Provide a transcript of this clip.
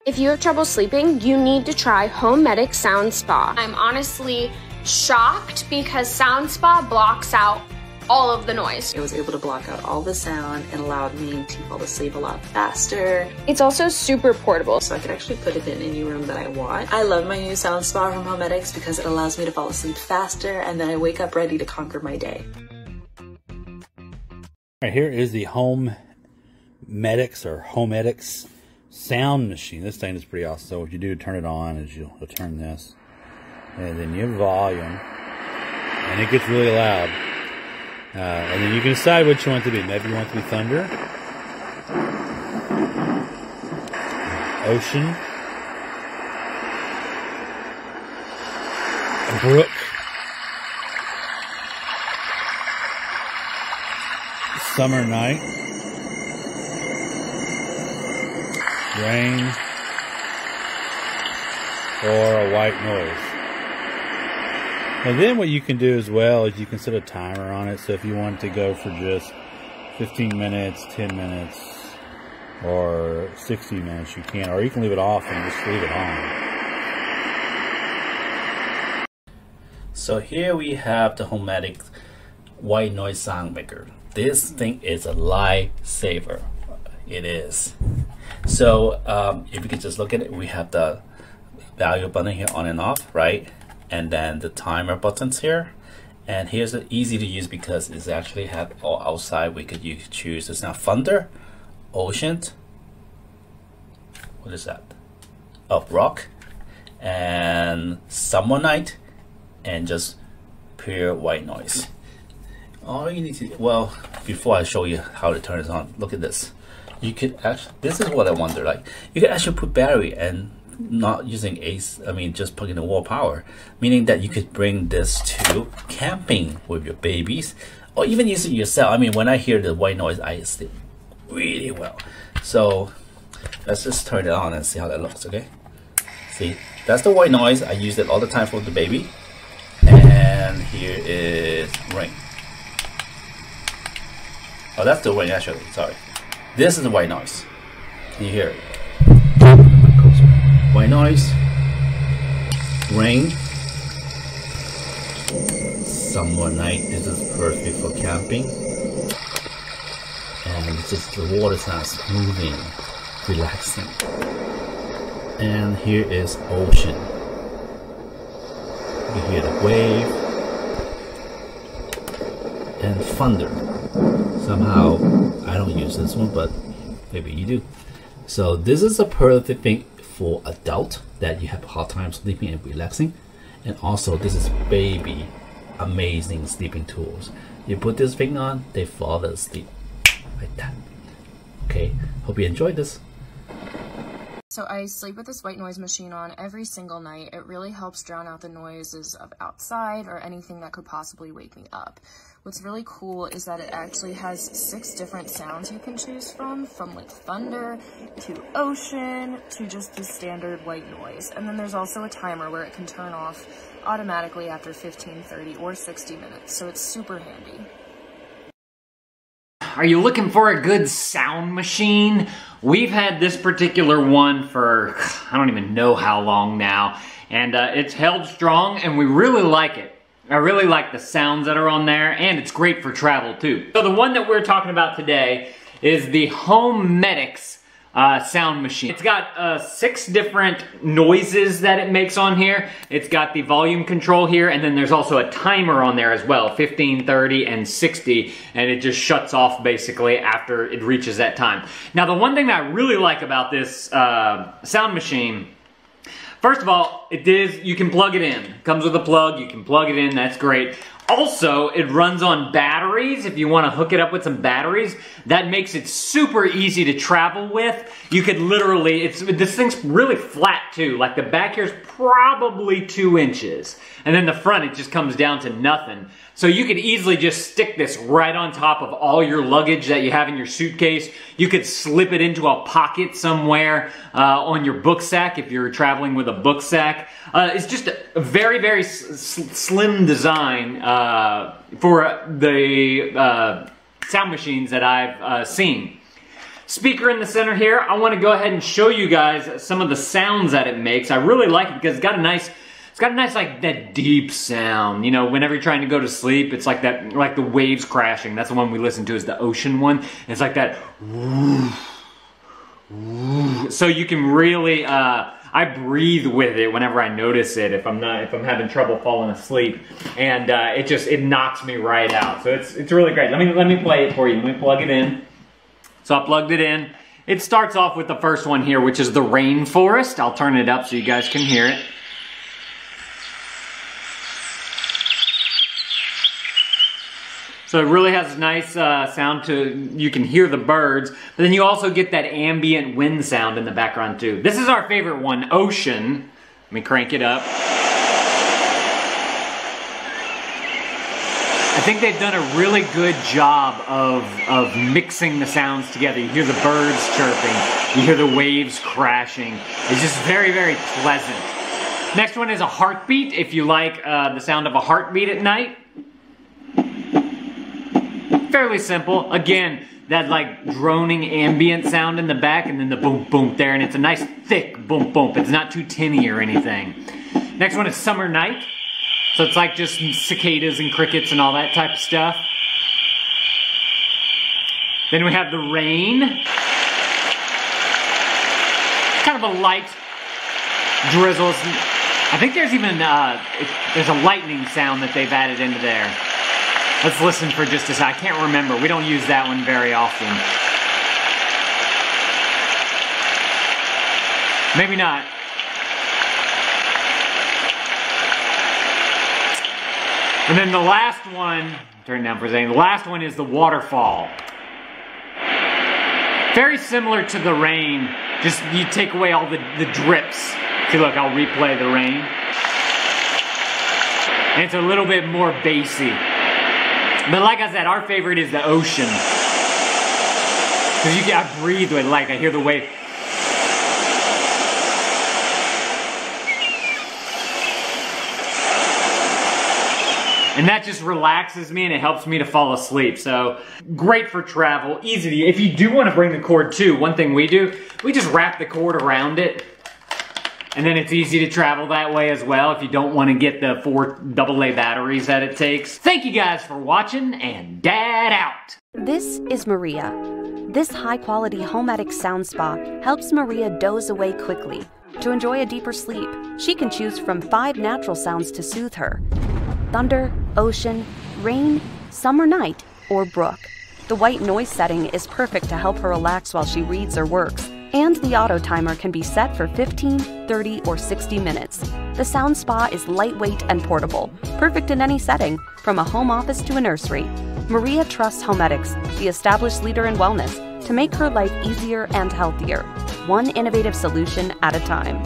If you have trouble sleeping, you need to try HOMEDICS Sound Spa. I'm honestly shocked because Sound Spa blocks out all of the noise. It was able to block out all the sound and allowed me to fall asleep a lot faster. It's also super portable, so I could actually put it in any room that I want. I love my new Sound Spa from HOMEDICS because it allows me to fall asleep faster and then I wake up ready to conquer my day. All right, here is the HOMEDICS or HOMEDICS sound machine. This thing is pretty awesome. So what you do, turn it on, is you'll turn this, and then you have volume, and it gets really loud. And then you can decide what you want it to be. Maybe you want it to be thunder, ocean, a brook, summer night, rain, or a white noise. And then what you can do as well is you can set a timer on it. So if you want to go for just 15 minutes, 10 minutes, or 60 minutes, you can. Or you can leave it off and just leave it on. So here we have the HOMEDICS white noise sound maker. This thing is a lifesaver. It is. So if you could just look at it, we have the value button here on and off, right? And then the timer buttons here. And here's the easy to use because it's actually have all outside. We could choose. It's now thunder, ocean. What is that? Oh, rock, and summer night, and just pure white noise. All you need to, well, before I show you how to turn it on, look at this. You could actually, this is what I wonder, like, you can actually put battery and not using just plugging the wall power, meaning that you could bring this to camping with your babies, or even use it yourself. I mean, when I hear the white noise, I sleep really well. So let's just turn it on and see how that looks, okay? See, that's the white noise. I use it all the time for the baby. And here is rain. Oh, that's the rain actually, sorry. This is the white noise. Can you hear it? White noise, rain, summer night. This is perfect for camping. And it's just the water sounds moving, relaxing. And here is ocean. You hear the wave and thunder. Somehow I don't use this one, but maybe you do. So this is a perfect thing for adult that you have a hard time sleeping and relaxing. And also this is baby amazing sleeping tools. You put this thing on, they fall asleep like that. Okay, hope you enjoyed this. So I sleep with this white noise machine on every single night. It really helps drown out the noises of outside or anything that could possibly wake me up. What's really cool is that it actually has 6 different sounds you can choose from like thunder to ocean to just the standard white noise. And then there's also a timer where it can turn off automatically after 15, 30, or 60 minutes. So it's super handy. Are you looking for a good sound machine? We've had this particular one for, I don't even know how long now, and it's held strong and we really like it. I really like the sounds that are on there, and it's great for travel too. So the one that we're talking about today is the HOMEDICS sound machine. It's got 6 different noises that it makes on here. It's got the volume control here, and then there's also a timer on there as well, 15, 30, and 60, and it just shuts off basically after it reaches that time. Now the one thing that I really like about this sound machine, first of all, you can plug it in. It comes with a plug, you can plug it in, that's great. Also, it runs on batteries. If you want to hook it up with some batteries, that makes it super easy to travel with. You could literally, this thing's really flat too. Like the back here is probably 2 inches. And then the front, it just comes down to nothing. So you could easily just stick this right on top of all your luggage that you have in your suitcase. You could slip it into a pocket somewhere on your book sack if you're traveling with a book sack. It's just a very, very slim design for the sound machines that I've seen. speaker in the center here. I want to go ahead and show you guys some of the sounds that it makes. I really like it because it's got a nice like that deep sound. You know, whenever you're trying to go to sleep, it's like that, like the waves crashing. That's the one we listen to, is the ocean one. And it's like that. So you can really, I breathe with it whenever I notice it, if I'm having trouble falling asleep, and it knocks me right out. So it's really great. Let me play it for you. Let me plug it in. So I plugged it in. It starts off with the first one here, which is the rainforest. I'll turn it up so you guys can hear it. So it really has a nice sound you can hear the birds, but then you also get that ambient wind sound in the background too. This is our favorite one, Ocean. Let me crank it up. I think they've done a really good job of mixing the sounds together. You hear the birds chirping, you hear the waves crashing. It's just very, very pleasant. Next one is a heartbeat, if you like the sound of a heartbeat at night. Fairly simple. Again, that like droning ambient sound in the back, and then the boom boom there, and it's a nice thick boom boom. It's not too tinny or anything. Next one is Summer Night. So it's like just cicadas and crickets and all that type of stuff. Then we have the rain. Kind of a light drizzle. I think there's even there's a lightning sound that they've added into there. Let's listen for just a second. I can't remember. We don't use that one very often. Maybe not. And then the last one, turn it down for a second. The last one is the waterfall. Very similar to the rain. Just you take away all the drips. See, look, I'll replay the rain. And it's a little bit more bassy. But like I said, our favorite is the ocean. Because I breathe with it, like I hear the wave. And that just relaxes me and it helps me to fall asleep. So great for travel, easy to, if you do want to bring the cord too, one thing we do, we just wrap the cord around it. And then it's easy to travel that way as well if you don't want to get the 4 AA batteries that it takes. Thank you guys for watching, and Dad out. This is Maria. This high-quality HOMEDICS sound spa helps Maria doze away quickly. To enjoy a deeper sleep, she can choose from 5 natural sounds to soothe her: thunder, ocean, rain, summer night, or brook. The white noise setting is perfect to help her relax while she reads or works. And the auto timer can be set for 15, 30, or 60 minutes. The sound spa is lightweight and portable, perfect in any setting, from a home office to a nursery. Maria trusts HOMEDICS, the established leader in wellness, to make her life easier and healthier, one innovative solution at a time.